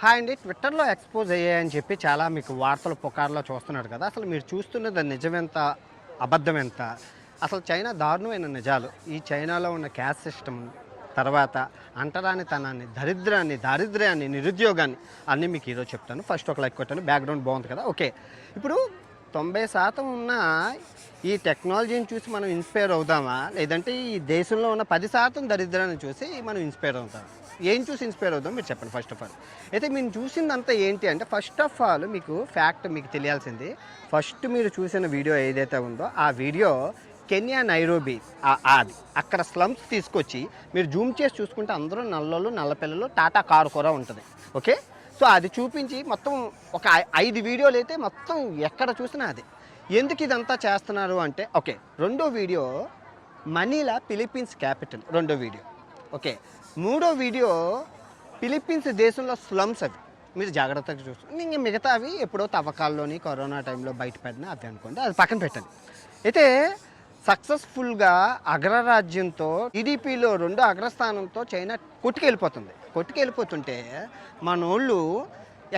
Hi అండి. ట్విట్టర్‌లో expose అయ్యాయని చెప్పి చాలా మీకు వార్తలు, పుకార్లు చూస్తున్నారు కదా! అసలు మీరు చూస్తున్నది నిజమెంత? అబద్ధమెంత? అసలు చైనా దారుణమైన నిజాలు. ఈ చైనాలో ఉన్న క్యాస్ట్ సిస్టమ్, తర్వాత అంటరానితనాన్ని, దారిద్ర్యాన్ని, నిరుద్యోగాన్ని అన్నీ మీకు ఈరోజు చెప్తాను. ఫస్ట్ ఒక లైక్ కొట్టండి. బ్యాక్‌గ్రౌండ్ బాగుంది కదా! ఓకే. ఇప్పుడు 90% ఉన్న ఈ టెక్నాలజీని చూసి మనం ఇన్‌స్పైర్ అవుదామా? లేదంటే ఈ దేశంలో ఉన్న 10% దరిద్రాన్ని చూసి మనం ఇన్‌స్పైర్ అవుతామా? ఏం చూసి ఇన్‌స్పైర్ అవుదాం మీరు చెప్పండి ఫస్ట్ ఆఫ్ ఆల్. అయితే మీరు చూసిందంతా ఏంటి అంటే ఫస్ట్ ఆఫ్ ఆల్ మీకు ఫ్యాక్ట్ మీకు తెలియాల్సింది. ఫస్ట్ మీరు చూసిన వీడియో ఏదైతే ఉందో ఆ వీడియో కెన్యా నైరోబీ అది అక్కడ స్లమ్స్ తీసుకొచ్చి మీరు జూమ్ చేసి చూసుకుంటే అందరూ నల్లోళ్ళు, నల్ల పిల్లలు, టాటా కారు కూడా ఉంటుంది. ఓకే. సో అది చూపించి మొత్తం ఒక 5 వీడియోలు అయితే మొత్తం ఎక్కడ చూసినా అది. ఎందుకు ఇదంతా చేస్తున్నారు అంటే ఓకే. రెండో వీడియో మనీలా ఫిలిప్పీన్స్ క్యాపిటల్ రెండో వీడియో. ఓకే. మూడో వీడియో ఫిలిప్పీన్స్ దేశంలో స్లమ్స్ అవి మీరు జాగ్రత్తగా చూస్తారు. ఇంక మిగతావి ఎప్పుడో తవ్వకాల్లోని కరోనా టైంలో బయటపడినా అవి అనుకోండి, అది పక్కన పెట్టండి. అయితే సక్సెస్ఫుల్గా అగ్రరాజ్యంతో టీడీపీలో రెండో అగ్రస్థానంతో చైనా కొట్టుకెళ్ళిపోతుంటే మనోళ్ళు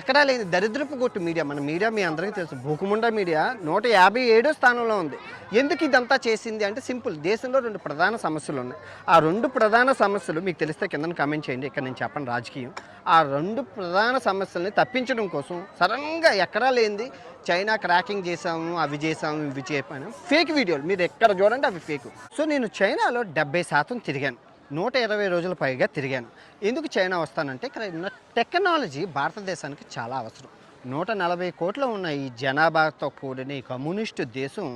ఎక్కడా లేని దరిద్రపు కొట్టు మీడియా, మన మీడియా మీ అందరికీ తెలుసు, భూకుముండ మీడియా 157 స్థానంలో ఉంది. ఎందుకు ఇదంతా చేసింది అంటే సింపుల్. దేశంలో 2 ప్రధాన సమస్యలు ఉన్నాయి. ఆ 2 ప్రధాన సమస్యలు మీకు తెలిస్తే కింద కామెంట్ చేయండి. ఇక్కడ నేను చెప్పను రాజకీయం. ఆ 2 ప్రధాన సమస్యల్ని తప్పించడం కోసం సడన్గా ఎక్కడా లేనిది చైనా క్రాకింగ్ చేసాము, అవి చేసాము, ఇవి చేపాను, ఫేక్ వీడియోలు మీరు ఎక్కడ చూడండి అవి ఫేక్. సో నేను చైనాలో 70% తిరిగాను. 120 రోజుల పైగా తిరిగాను. ఎందుకు చైనా వస్తానంటే ఇక్కడ ఉన్న టెక్నాలజీ భారతదేశానికి చాలా అవసరం. 140 కోట్ల ఉన్న ఈ జనాభాతో కూడిన ఈ కమ్యూనిస్టు దేశం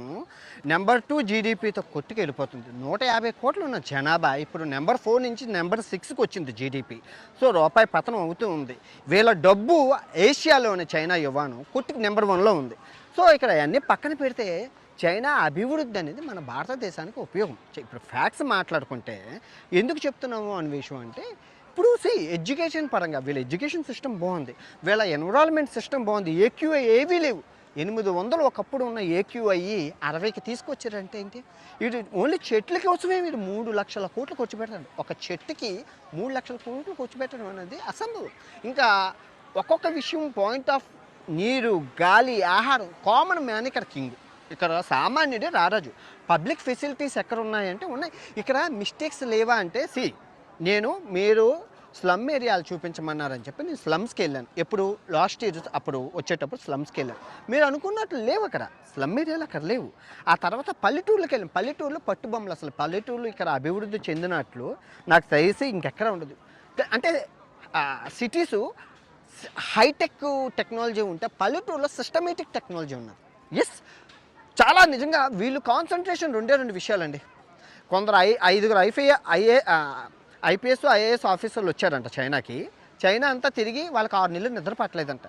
నెంబర్ 2 జీడిపితో కొట్టుకెళ్ళిపోతుంది. 150 కోట్లు ఉన్న జనాభా ఇప్పుడు నెంబర్ 4 నుంచి నెంబర్ 6కి వచ్చింది జీడిపి. సో రూపాయి పతనం అవుతూ ఉంది. వీళ్ళ డబ్బు ఏషియాలోని చైనా యువాను కొట్టుకు నెంబర్ 1లో ఉంది. సో ఇక్కడ అన్నీ పక్కన పెడితే చైనా అభివృద్ధి అనేది మన భారతదేశానికి ఉపయోగం. ఇప్పుడు ఫ్యాక్ట్స్ మాట్లాడుకుంటే ఎందుకు చెప్తున్నాము అనే విషయం అంటే ఇప్పుడు ఎడ్యుకేషన్ పరంగా వీళ్ళ ఎడ్యుకేషన్ సిస్టమ్ బాగుంది, వీళ్ళ ఎన్విరాన్మెంట్ సిస్టమ్ బాగుంది. ఏక్యూఐ ఏవీ లేవు. 800 ఒకప్పుడు ఉన్న ఏక్యూఐ 60కి తీసుకొచ్చారంటే ఏంటి? ఇది ఓన్లీ చెట్ల కోసమే మీరు 3 లక్షల కోట్లు ఖర్చు పెట్టండి. ఒక చెట్టుకి 3 లక్షల కోట్లు ఖర్చు పెట్టడం అనేది అసంభవం. ఇంకా ఒక్కొక్క విషయం పాయింట్ ఆఫ్ నీరు, గాలి, ఆహారం, కామన్ మ్యాన్ ఇక్కడ కింగ్. ఇక్కడ సామాన్యుడే రారాజు. పబ్లిక్ ఫెసిలిటీస్ ఎక్కడ ఉన్నాయంటే ఉన్నాయి. ఇక్కడ మిస్టేక్స్ లేవా అంటే మీరు స్లమ్ ఏరియాలు చూపించమన్నారని చెప్పి నేను స్లమ్స్కి వెళ్ళాను. ఎప్పుడు లాస్ట్ ఇయర్ అప్పుడు వచ్చేటప్పుడు స్లమ్స్కి వెళ్ళాను. మీరు అనుకున్నట్లు లేవు అక్కడ స్లమ్ ఏరియాలు, అక్కడ లేవు. ఆ తర్వాత పల్లెటూర్లకు వెళ్ళాను. పల్లెటూరులో పట్టుబొమ్మలు, అసలు పల్లెటూర్లు ఇక్కడ అభివృద్ధి చెందినట్లు నాకు తెలిసి ఇంకెక్కడ ఉండదు. అంటే సిటీసు హైటెక్ టెక్నాలజీ ఉంటే పల్లెటూరులో సిస్టమేటిక్ టెక్నాలజీ ఉన్నది. ఎస్, చాలా నిజంగా వీళ్ళు కాన్సన్ట్రేషన్ 2 విషయాలండి. కొందరు 5 ఐపీఎస్ ఐఏఎస్ ఆఫీసర్లు వచ్చారంట చైనాకి. చైనా అంతా తిరిగి వాళ్ళకి 6 నెలలు నిద్ర పట్టలేదంట.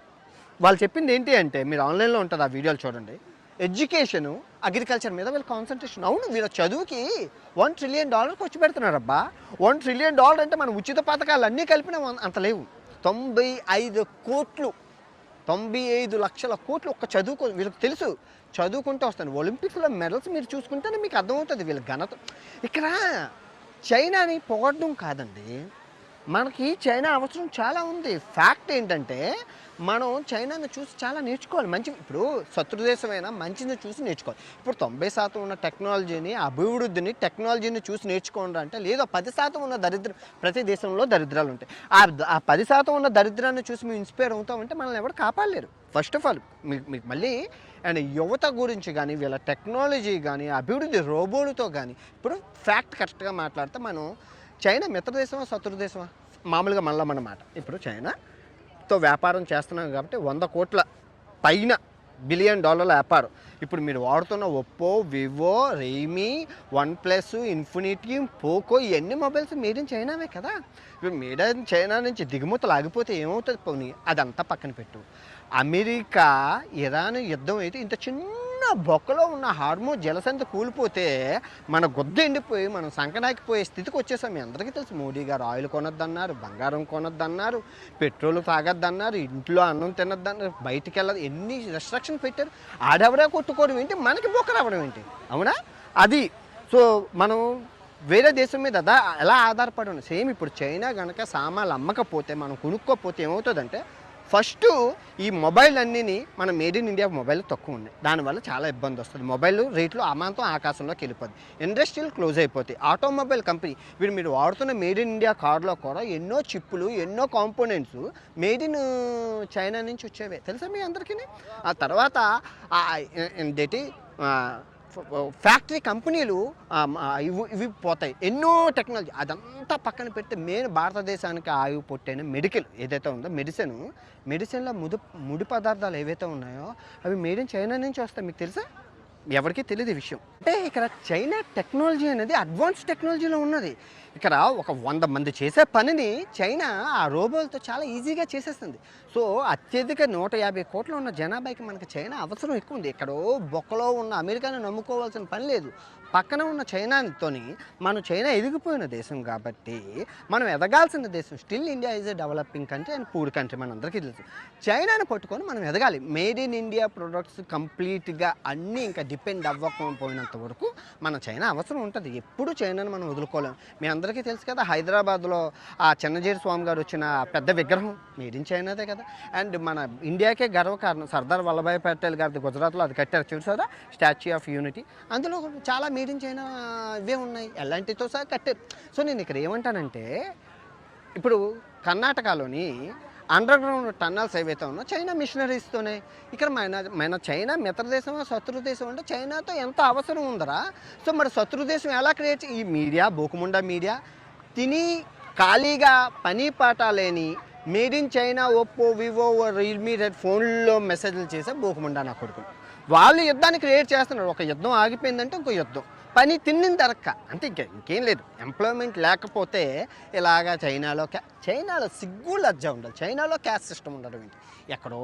వాళ్ళు చెప్పింది ఏంటి అంటే మీరు ఆన్లైన్లో ఉంటుంది ఆ వీడియోలు చూడండి. ఎడ్యుకేషను, అగ్రికల్చర్ మీద వీళ్ళ కాన్సన్ట్రేషన్. అవును, వీళ్ళ చదువుకి $1 ట్రిలియన్ ఖర్చు పెడుతున్నారబ్బా. $1 ట్రిలియన్ అంటే మన ఉచిత పథకాలు అన్నీ కలిపిన అంత లేవు. 95 లక్షల కోట్లు ఒక్క చదువుకో. వీళ్ళకి తెలుసు చదువుకుంటూ వస్తాను. ఒలింపిక్స్లో మెడల్స్ మీరు చూసుకుంటేనే మీకు అర్థమవుతుంది వీళ్ళ ఘనత. ఇక్కడ చైనాని పొగడడం కాదండి, మనకి చైనా అవసరం చాలా ఉంది. ఫ్యాక్ట్ ఏంటంటే మనం చైనాని చూసి చాలా నేర్చుకోవాలి. ఇప్పుడు శత్రుదేశమైనా మంచిని చూసి నేర్చుకోవాలి. ఇప్పుడు 90% ఉన్న టెక్నాలజీని, అభివృద్ధిని, టెక్నాలజీని చూసి నేర్చుకోండి అంటే లేదో 10% ఉన్న దరిద్రం. ప్రతి దేశంలో దరిద్రాలు ఉంటాయి. ఆ 10% ఉన్న దరిద్రాన్ని చూసి మేము ఇన్స్పైర్ అవుతామంటే మనల్ని ఎవరు కాపాడలేరు. ఫస్ట్ ఆఫ్ ఆల్ మీకు మళ్ళీ అండ్ యువత గురించి కానీ, వీళ్ళ టెక్నాలజీ కానీ, అభివృద్ధి రోబోలతో కానీ, ఇప్పుడు ఫ్యాక్ట్ కరెక్ట్గా మాట్లాడితే మనం చైనా మిత్రదేశమా శత్రుదేశమా? మామూలుగా మన మాట. ఇప్పుడు చైనాతో వ్యాపారం చేస్తున్నాం కాబట్టి 100 కోట్ల పైన $1 బిలియన్ వ్యాపారం. ఇప్పుడు మీరు వాడుతున్న Oppo, Vivo, Realme, OnePlus, infinity, Poco ఇవన్నీ మొబైల్స్ మేడ్ ఇన్ చైనావే కదా. ఇప్పుడు మేడ్ ఇన్ చైనా నుంచి దిగుమతులు ఆగిపోతే ఏమవుతుంది? పోనీ అదంతా పక్కన పెట్టు. అమెరికా ఇరాన్ యుద్ధం అయితే ఇంత చిన్న బొక్కలో ఉన్న హార్మోన్ జలసంత కూలిపోతే మన గుద్ద ఎండిపోయి మనం సంకనాకిపోయే స్థితికి వచ్చేసాం. మీ అందరికీ తెలుసు. మోడీ గారు ఆయిల్ కొనొద్దన్నారు, బంగారం కొనొద్దన్నారు, పెట్రోల్ తాగొద్దన్నారు, ఇంట్లో అన్నం తినొద్దన్నారు, బయటికి వెళ్ళదు, ఎన్ని రెస్ట్రిక్షన్ పెట్టారు. ఆడెవడే కొట్టుకోవడం ఏంటి, మనకి బొక్క రావడం ఏంటి? అవునా? అది. సో మనం వేరే దేశం మీద ఎలా ఆధారపడి ఉంది. సేమ్ ఇప్పుడు చైనా కనుక సామాన్లు అమ్మకపోతే, మనం కొనుక్కోకపోతే ఏమవుతుందంటే ఫస్టు ఈ మొబైల్ అన్నీని మన మేడ్ ఇన్ ఇండియా మొబైల్ తక్కువ ఉన్నాయి. దానివల్ల చాలా ఇబ్బంది వస్తుంది. మొబైల్ రేట్లు అమాంతం ఆకాశంలోకి వెళ్ళిపోద్ది. ఇండస్ట్రీలు క్లోజ్ అయిపోతాయి. ఆటోమొబైల్ కంపెనీ మీరు వాడుతున్న మేడ్ ఇన్ ఇండియా కార్లో కూడా ఎన్నో చిప్పులు, ఎన్నో కాంపోనెంట్స్ మేడ్ ఇన్ చైనా నుంచి వచ్చేవే తెలుసా మీ అందరికీ. ఆ తర్వాత ఏంటి ఫ్యాక్టరీ కంపెనీలు ఇవి పోతాయి. ఎన్నో టెక్నాలజీ అదంతా పక్కన పెడితే మెయిన్ భారతదేశానికి ఆయువు పొట్టైన మెడికల్ ఏదైతే ఉందో మెడిసిన్లో ముడి పదార్థాలు ఏవైతే ఉన్నాయో అవి మేడ్ ఇన్ చైనా నుంచి వస్తాయి. మీకు తెలుసా? ఎవరికీ తెలియదు ఈ విషయం. అంటే ఇక్కడ చైనా టెక్నాలజీ అనేది అడ్వాన్స్ టెక్నాలజీలో ఉన్నది. ఇక్కడ ఒక 100 మంది చేసే పనిని చైనా ఆ రోబోలతో చాలా ఈజీగా చేసేస్తుంది. సో అత్యధిక 150 కోట్లు ఉన్న జనాభాకి మనకి చైనా అవసరం ఎక్కువ ఉంది. ఎక్కడో బొక్కలో ఉన్న అమెరికాను నమ్ముకోవాల్సిన పని లేదు. పక్కన ఉన్న చైనాతోని చైనా ఎదిగిపోయిన దేశం కాబట్టి మనం ఎదగాల్సిన దేశం. Still India is a developing country and poor country మనందరికీ తెలుసు. చైనాను పట్టుకొని మనం ఎదగాలి. మేడ్ ఇన్ ఇండియా ప్రొడక్ట్స్ కంప్లీట్గా అన్నీ ఇంకా డిపెండ్ అవ్వకపోయినంత వరకు మన చైనా అవసరం ఉంటుంది. ఎప్పుడు చైనాను మనం వదులుకోలేము. మీ అందరికీ తెలుసు కదా, హైదరాబాద్లో ఆ చిన్నజీరి స్వామి గారు వచ్చిన పెద్ద విగ్రహం మేడ్ ఇన్ చైనాదే కదా. అండ్ మన ఇండియాకే గర్వకారణం సర్దార్ వల్లభాయ్ పటేల్ గారిది గుజరాత్లో అది కట్టారు చూసారా, స్టాచ్యూ ఆఫ్ యూనిటీ. అందులో చాలా మేడ్ ఇన్ చైనా ఇవే ఉన్నాయి, ఎలాంటితో సహా కట్టారు. సో నేను ఇక్కడ ఏమంటానంటే, ఇప్పుడు కర్ణాటకలోని అండర్ గ్రౌండ్ టన్నల్స్ ఏవైతే ఉన్నా చైనా మిషనరీస్తోనే. ఇక్కడ మన చైనా మిత్ర దేశం శత్రు దేశం అంటే చైనాతో ఎంత అవసరం ఉందరా. సో మరి శత్రు దేశం ఎలా క్రియేట్ ఈ మీడియా బోకుముండా మీడియా తిని ఖాళీగా పని పాట లేని made in China Oppo Vivo Realme red ఫోన్లో మెసేజ్లు చేసే బోకుముండా నా కొడుకులు వాళ్ళు యుద్ధాన్ని క్రియేట్ చేస్తున్నారు. ఒక యుద్ధం ఆగిపోయిందంటే ఇంకో యుద్ధం, పని తిన్నిన దరక్క అంటే ఇంకేం లేదు. ఎంప్లాయ్మెంట్ లేకపోతే ఇలాగా చైనాలో సిగ్గు లజ్జ ఉండాలి. చైనాలో క్యాస్ట్ సిస్టమ్ ఉండడం ఏంటి? ఎక్కడో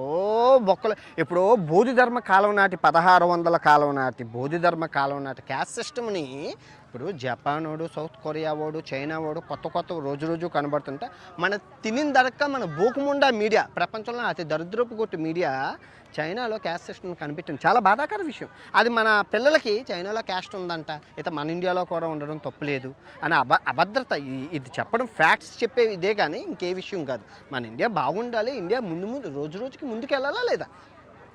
బొక్కలు ఎప్పుడో బోధిధర్మ కాలం నాటి 1600 కాలం నాటి బోధిధర్మ కాలం నాటి క్యాస్ట్ సిస్టమ్ని ఇప్పుడు జపాన్ వాడు, సౌత్ కొరియా వాడు, చైనా వాడు కొత్త రోజు కనబడుతుంటే మన తినిన దరక్క మన బోకుముండా మీడియా ప్రపంచంలో అతి దరిద్రపు కొట్టు మీడియా చైనాలో క్యాస్ట్ సిస్టమ్ కనిపెట్టింది. చాలా బాధాకర విషయం. అది మన పిల్లలకి చైనాలో క్యాస్ట్ ఉందంట, అయితే మన ఇండియాలో కూడా ఉండడం తప్పులేదు అని అభద్రత. ఇది చెప్పడం ఫ్యాక్ట్స్ చెప్పే ఇదే కానీ ఇంకే విషయం కాదు. మన ఇండియా బాగుండాలి, ఇండియా ముందు రోజుకి ముందుకు వెళ్ళాలా లేదా,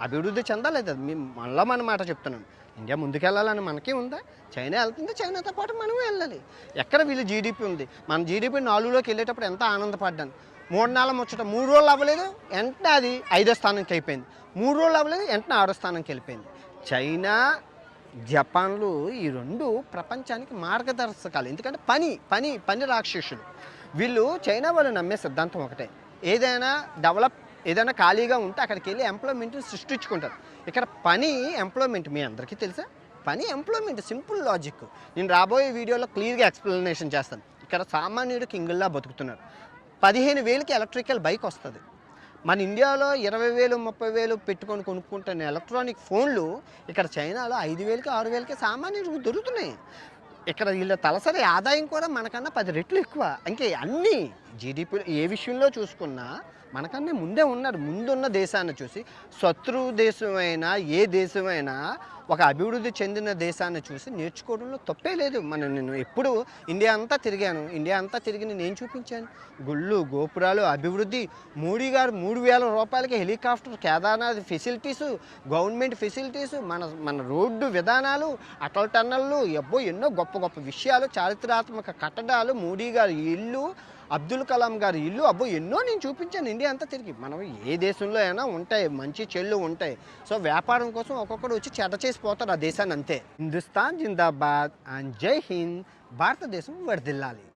అభివృద్ధి చెందాలి. మళ్ళీ మన మాట చెప్తున్నాను, ఇండియా ముందుకెళ్ళాలని మనకి ఉందా? చైనా వెళ్తుంది, చైనాతో పాటు మనం వెళ్ళాలి. ఎక్కడ వీళ్ళు జీడిపి ఉంది, మన జీడిపి 4లోకి వెళ్ళేటప్పుడు ఎంత ఆనందపడ్డాను. 3 నెలల ముచ్చట 3 రోజులు అవ్వలేదు, వెంటనే అది 5వ స్థానంకి అయిపోయింది. 3 రోజులు అవ్వలేదు, వెంటనే 6వ స్థానంకి వెళ్ళిపోయింది. చైనా జపాన్లు ఈ 2 ప్రపంచానికి మార్గదర్శకాలు. ఎందుకంటే పని రాక్షసులు వీళ్ళు. చైనా వాళ్ళు నమ్మే సిద్ధాంతం ఒకటే, ఏదైనా ఖాళీగా ఉంటే అక్కడికి వెళ్ళి ఎంప్లాయ్మెంట్ని సృష్టించుకుంటారు. ఇక్కడ ఎంప్లాయ్మెంట్ మీ అందరికీ తెలుసా, ఎంప్లాయ్మెంట్ సింపుల్ లాజిక్. నేను రాబోయే వీడియోలో క్లియర్గా ఎక్స్ప్లెనేషన్ చేస్తాను. ఇక్కడ సామాన్యుడు కింగుల్లా బతుకుతున్నారు. 15,000కి ఎలక్ట్రికల్ బైక్ వస్తుంది. మన ఇండియాలో 20,000 30,000 పెట్టుకొని కొనుక్కుంటున్న ఎలక్ట్రానిక్ ఫోన్లు ఇక్కడ చైనాలో 5,000కి 6,000కి సామాన్యుడికి దొరుకుతున్నాయి. ఇక్కడ వీళ్ళ తలసరి ఆదాయం కూడా మనకన్నా 10 రెట్లు ఎక్కువ. ఇంకే అన్నీ జీడిపి ఏ విషయంలో చూసుకున్నా మనకన్నా ముందే ఉన్నారు. ముందున్న దేశాన్ని చూసి శత్రు దేశమైనా ఏ దేశమైనా ఒక అభివృద్ధి చెందిన దేశాన్ని చూసి నేర్చుకోవడంలో తప్పే లేదు. నేను ఎప్పుడు ఇండియా అంతా తిరిగి నేను చూపించాను. గుళ్ళు గోపురాలు అభివృద్ధి. మోడీ గారు 3,000 రూపాయలకి helicopter Kedarnath facilities, government facilities, మన రోడ్డు విధానాలు, అటల్ టన్నళ్ళు, ఎన్నో గొప్ప విషయాలు, చారిత్రాత్మక కట్టడాలు, మోడీ గారి ఇల్లు, అబ్దుల్ కలాం గారి ఇల్లు, ఎన్నో నేను చూపించాను ఇండియా అంతా తిరిగి. మనం ఏ దేశంలో అయినా ఉంటాయి, మంచి చెళ్ళు ఉంటాయి. సో వ్యాపారం కోసం ఒక్కొక్కడు వచ్చి చెడ్డ చేసిపోతారు ఆ దేశాన్ని, అంతే. హిందుస్థాన్ జిందాబాద్ అండ్ జై హింద్. భారతదేశం వర్ధిల్లాలి.